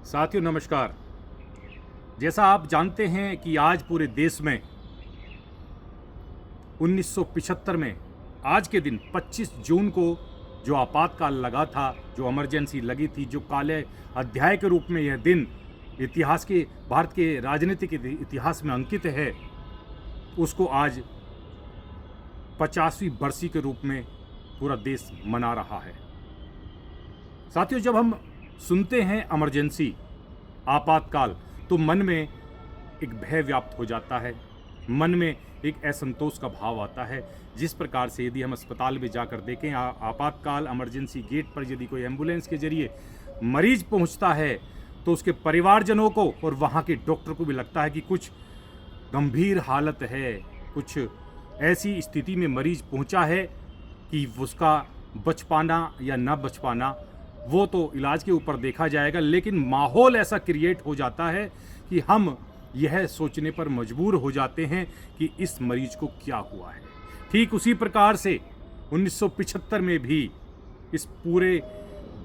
साथियों नमस्कार। जैसा आप जानते हैं कि आज पूरे देश में 1975 में आज के दिन 25 जून को जो आपातकाल लगा था, जो इमरजेंसी लगी थी, जो काले अध्याय के रूप में यह दिन इतिहास के भारत के राजनीतिक इतिहास में अंकित है, उसको आज 50वीं बरसी के रूप में पूरा देश मना रहा है। साथियों, जब हम सुनते हैं इमरजेंसी, आपातकाल, तो मन में एक भय व्याप्त हो जाता है, मन में एक असंतोष का भाव आता है। जिस प्रकार से यदि हम अस्पताल में जाकर देखें, आपातकाल इमरजेंसी गेट पर यदि कोई एम्बुलेंस के जरिए मरीज पहुंचता है तो उसके परिवारजनों को और वहां के डॉक्टर को भी लगता है कि कुछ गंभीर हालत है, कुछ ऐसी स्थिति में मरीज पहुंचा है कि उसका बच पाना या ना बच पाना वो तो इलाज के ऊपर देखा जाएगा, लेकिन माहौल ऐसा क्रिएट हो जाता है कि हम यह सोचने पर मजबूर हो जाते हैं कि इस मरीज को क्या हुआ है। ठीक उसी प्रकार से 1975 में भी इस पूरे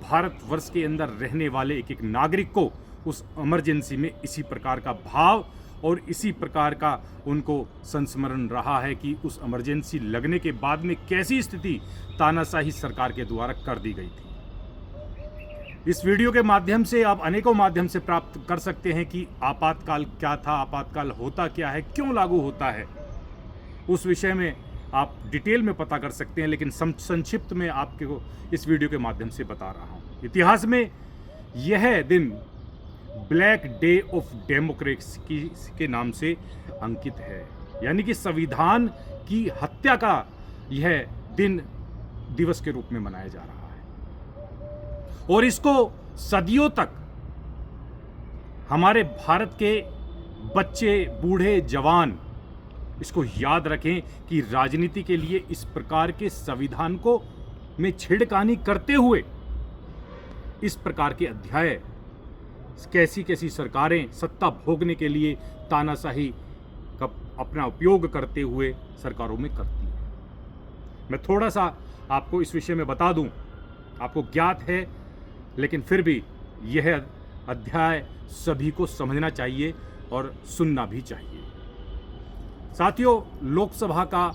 भारतवर्ष के अंदर रहने वाले एक एक नागरिक को उस इमरजेंसी में इसी प्रकार का भाव और इसी प्रकार का उनको संस्मरण रहा है कि उस इमरजेंसी लगने के बाद में कैसी स्थिति तानाशाही सरकार के द्वारा कर दी गई थी। इस वीडियो के माध्यम से आप अनेकों माध्यम से प्राप्त कर सकते हैं कि आपातकाल क्या था, आपातकाल होता क्या है, क्यों लागू होता है, उस विषय में आप डिटेल में पता कर सकते हैं, लेकिन संक्षिप्त में आपको इस वीडियो के माध्यम से बता रहा हूं। इतिहास में यह दिन ब्लैक डे ऑफ डेमोक्रेसी के नाम से अंकित है, यानी कि संविधान की हत्या का यह दिन दिवस के रूप में मनाया जा रहा है। और इसको सदियों तक हमारे भारत के बच्चे, बूढ़े, जवान इसको याद रखें कि राजनीति के लिए इस प्रकार के संविधान को में छेड़खानी करते हुए इस प्रकार के अध्याय कैसी कैसी सरकारें सत्ता भोगने के लिए तानाशाही का अपना उपयोग करते हुए सरकारों में करती हैं। मैं थोड़ा सा आपको इस विषय में बता दूं, आपको ज्ञात है, लेकिन फिर भी यह अध्याय सभी को समझना चाहिए और सुनना भी चाहिए। साथियों, लोकसभा का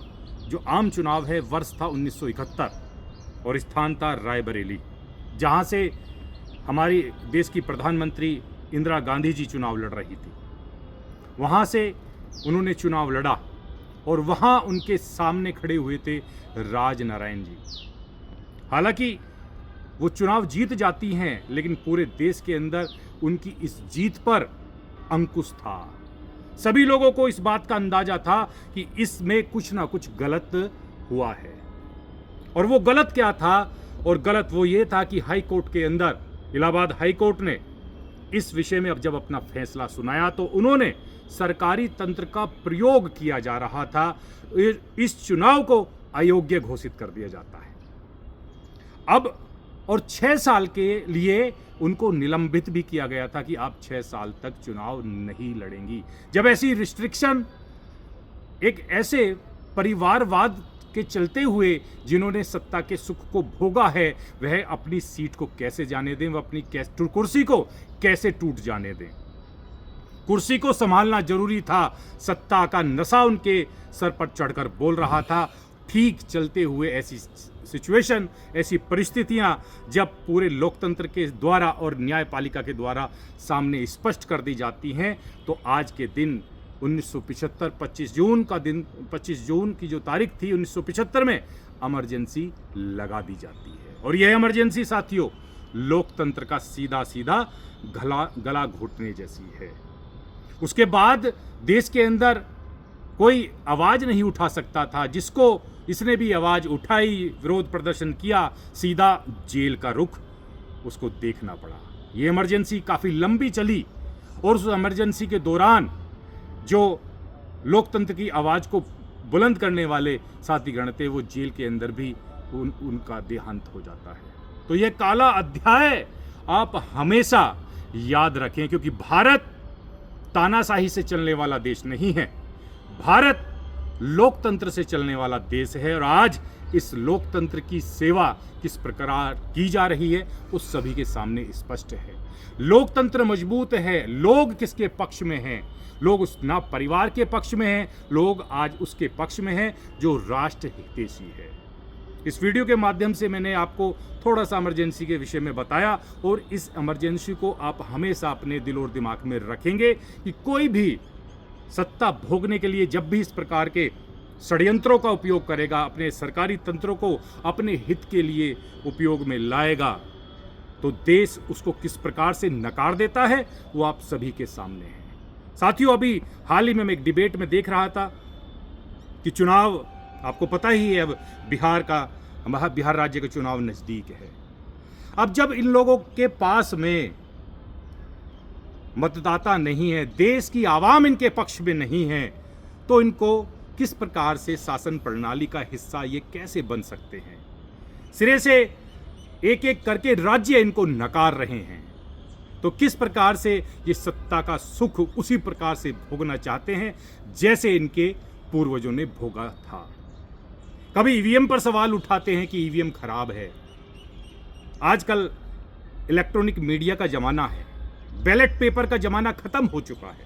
जो आम चुनाव है, वर्ष था 1971 और स्थान था रायबरेली, जहां से हमारी देश की प्रधानमंत्री इंदिरा गांधी जी चुनाव लड़ रही थी। वहां से उन्होंने चुनाव लड़ा और वहां उनके सामने खड़े हुए थे राजनारायण जी। हालांकि वो चुनाव जीत जाती हैं, लेकिन पूरे देश के अंदर उनकी इस जीत पर अंकुश था। सभी लोगों को इस बात का अंदाजा था कि इसमें कुछ ना कुछ गलत हुआ है। और वो गलत क्या था? और गलत वो ये था कि हाई कोर्ट के अंदर, इलाहाबाद हाई कोर्ट ने इस विषय में अब जब अपना फैसला सुनाया तो उन्होंने सरकारी तंत्र का प्रयोग किया जा रहा था, इस चुनाव को अयोग्य घोषित कर दिया जाता है। अब और 6 साल के लिए उनको निलंबित भी किया गया था कि आप 6 साल तक चुनाव नहीं लड़ेंगी। जब ऐसी रिस्ट्रिक्शन एक ऐसे परिवारवाद के चलते हुए जिन्होंने सत्ता के सुख को भोगा है, वह अपनी सीट को कैसे जाने दें, वह अपनी कुर्सी को कैसे टूट जाने दें। कुर्सी को संभालना जरूरी था, सत्ता का नशा उनके सर पर चढ़कर बोल रहा था। ठीक चलते हुए ऐसी सिचुएशन, ऐसी परिस्थितियां जब पूरे लोकतंत्र के द्वारा और न्यायपालिका के द्वारा सामने स्पष्ट कर दी जाती हैं, तो आज के दिन 1975 25 जून का दिन, 25 जून की जो तारीख थी 1975 में इमरजेंसी लगा दी जाती है। और यह इमरजेंसी साथियों लोकतंत्र का सीधा सीधा गला घोटने जैसी है। उसके बाद देश के अंदर कोई आवाज नहीं उठा सकता था। जिसको इसने भी आवाज उठाई, विरोध प्रदर्शन किया, सीधा जेल का रुख उसको देखना पड़ा। ये इमरजेंसी काफी लंबी चली और उस इमरजेंसी के दौरान जो लोकतंत्र की आवाज को बुलंद करने वाले साथीगण थे, वो जेल के अंदर भी उनका देहांत हो जाता है। तो यह काला अध्याय आप हमेशा याद रखें, क्योंकि भारत तानाशाही से चलने वाला देश नहीं है, भारत लोकतंत्र से चलने वाला देश है। और आज इस लोकतंत्र की सेवा किस प्रकार की जा रही है वो सभी के सामने स्पष्ट है। लोकतंत्र मजबूत है, लोग किसके पक्ष में हैं? लोग उस ना परिवार के पक्ष में हैं, लोग आज उसके पक्ष में हैं जो राष्ट्र हितैषी है। इस वीडियो के माध्यम से मैंने आपको थोड़ा सा इमरजेंसी के विषय में बताया और इस इमरजेंसी को आप हमेशा अपने दिल और दिमाग में रखेंगे कि कोई भी सत्ता भोगने के लिए जब भी इस प्रकार के षड्यंत्रों का उपयोग करेगा, अपने सरकारी तंत्रों को अपने हित के लिए उपयोग में लाएगा, तो देश उसको किस प्रकार से नकार देता है वो आप सभी के सामने है। साथियों, अभी हाल ही में मैं एक डिबेट में देख रहा था कि चुनाव आपको पता ही है, अब बिहार राज्य का चुनाव नजदीक है। अब जब इन लोगों के पास में मतदाता नहीं है, देश की आवाम इनके पक्ष में नहीं है, तो इनको किस प्रकार से शासन प्रणाली का हिस्सा ये कैसे बन सकते हैं? सिरे से एक एक करके राज्य इनको नकार रहे हैं, तो किस प्रकार से ये सत्ता का सुख उसी प्रकार से भोगना चाहते हैं जैसे इनके पूर्वजों ने भोगा था। कभी ईवीएम पर सवाल उठाते हैं कि ईवीएम खराब है। आजकल इलेक्ट्रॉनिक मीडिया का जमाना है, बैलेट पेपर का जमाना खत्म हो चुका है।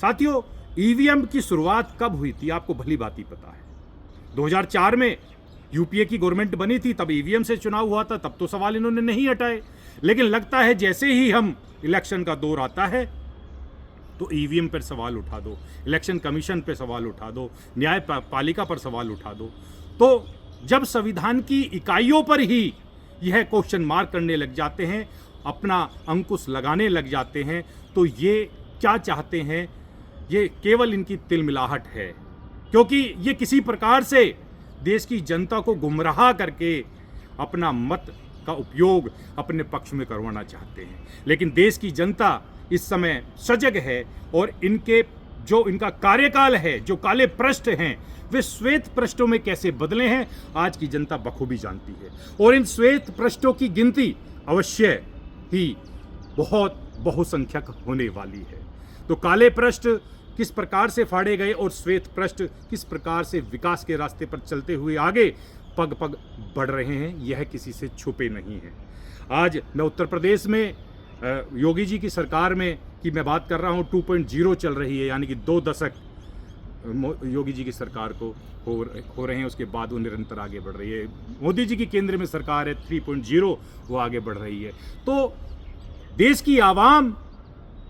साथियों, ईवीएम की शुरुआत कब हुई थी आपको भली भांति पता है। 2004 में यूपीए की गवर्नमेंट बनी थी, तब ईवीएम से चुनाव हुआ था, तब तो सवाल इन्होंने नहीं हटाए। लेकिन लगता है जैसे ही हम इलेक्शन का दौर आता है तो ईवीएम पर सवाल उठा दो, इलेक्शन कमीशन पर सवाल उठा दो, न्यायपालिका पर सवाल उठा दो। तो जब संविधान की इकाइयों पर ही यह क्वेश्चन मार्क करने लग जाते हैं, अपना अंकुश लगाने लग जाते हैं, तो ये क्या चाहते हैं? ये केवल इनकी तिलमिलाहट है, क्योंकि ये किसी प्रकार से देश की जनता को गुमराह करके अपना मत का उपयोग अपने पक्ष में करवाना चाहते हैं। लेकिन देश की जनता इस समय सजग है और इनका कार्यकाल है, जो काले पृष्ठ हैं, वे श्वेत पृष्ठों में कैसे बदले हैं आज की जनता बखूबी जानती है। और इन श्वेत पृष्ठों की गिनती अवश्य ही बहुत बहुसंख्यक होने वाली है। तो काले पृष्ठ किस प्रकार से फाड़े गए और श्वेत पृष्ठ किस प्रकार से विकास के रास्ते पर चलते हुए आगे पग पग बढ़ रहे हैं, यह किसी से छुपे नहीं है। आज मैं उत्तर प्रदेश में योगी जी की सरकार में की मैं बात कर रहा हूँ, 2.0 चल रही है, यानी कि 2 दशक योगी जी की सरकार को हो रहे हैं। उसके बाद वो निरंतर आगे बढ़ रही है। मोदी जी की केंद्र में सरकार है 3.0, वो आगे बढ़ रही है। तो देश की आवाम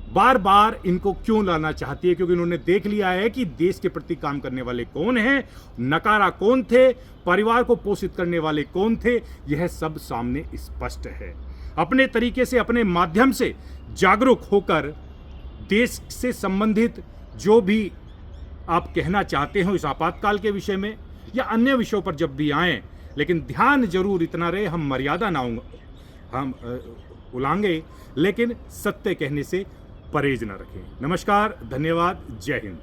बार बार इनको क्यों लाना चाहती है? क्योंकि उन्होंने देख लिया है कि देश के प्रति काम करने वाले कौन हैं, नकारा कौन थे, परिवार को पोषित करने वाले कौन थे, यह सब सामने स्पष्ट है। अपने तरीके से, अपने माध्यम से जागरूक होकर देश से संबंधित जो भी आप कहना चाहते हो इस आपातकाल के विषय में या अन्य विषयों पर जब भी आएँ, लेकिन ध्यान जरूर इतना रहे, हम मर्यादा ना हम उल्लंघे, लेकिन सत्य कहने से परहेज न रखें। नमस्कार, धन्यवाद, जय हिंद।